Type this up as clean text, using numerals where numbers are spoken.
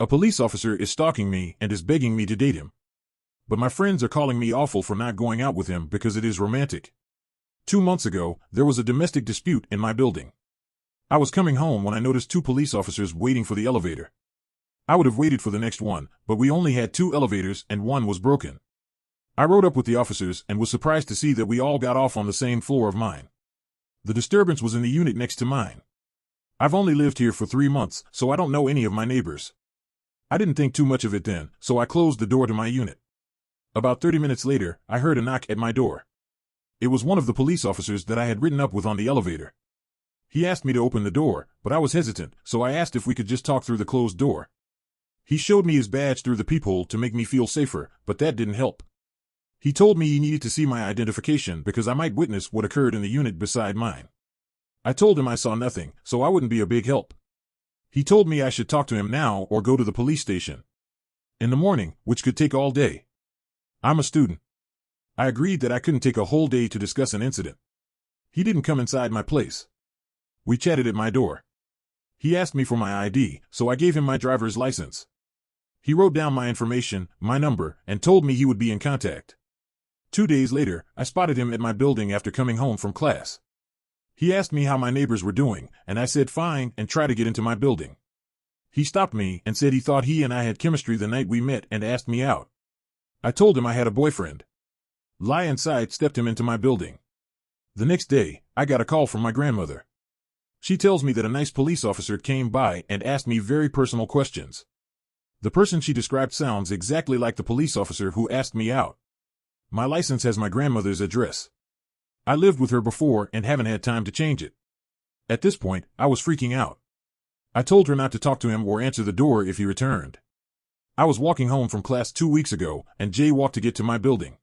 A police officer is stalking me and is begging me to date him. But my friends are calling me awful for not going out with him because it is romantic. 2 months ago, there was a domestic dispute in my building. I was coming home when I noticed 2 police officers waiting for the elevator. I would have waited for the next one, but we only had 2 elevators and one was broken. I rode up with the officers and was surprised to see that we all got off on the same floor of mine. The disturbance was in the unit next to mine. I've only lived here for 3 months, so I don't know any of my neighbors. I didn't think too much of it then, so I closed the door to my unit. About 30 minutes later, I heard a knock at my door. It was one of the police officers that I had ridden up with on the elevator. He asked me to open the door, but I was hesitant, so I asked if we could just talk through the closed door. He showed me his badge through the peephole to make me feel safer, but that didn't help. He told me he needed to see my identification because I might witness what occurred in the unit beside mine. I told him I saw nothing, so I wouldn't be a big help. He told me I should talk to him now or go to the police station in the morning, which could take all day. I'm a student. I agreed that I couldn't take a whole day to discuss an incident. He didn't come inside my place. We chatted at my door. He asked me for my ID, so I gave him my driver's license. He wrote down my information, my number, and told me he would be in contact. 2 days later, I spotted him at my building after coming home from class. He asked me how my neighbors were doing, and I said fine and tried to get into my building. He stopped me and said he thought he and I had chemistry the night we met and asked me out. I told him I had a boyfriend. Lie and sidestepped him into my building. The next day, I got a call from my grandmother. She tells me that a nice police officer came by and asked me very personal questions. The person she described sounds exactly like the police officer who asked me out. My license has my grandmother's address. I lived with her before and haven't had time to change it. At this point, I was freaking out. I told her not to talk to him or answer the door if he returned. I was walking home from class 2 weeks ago and Jay walked to get to my building.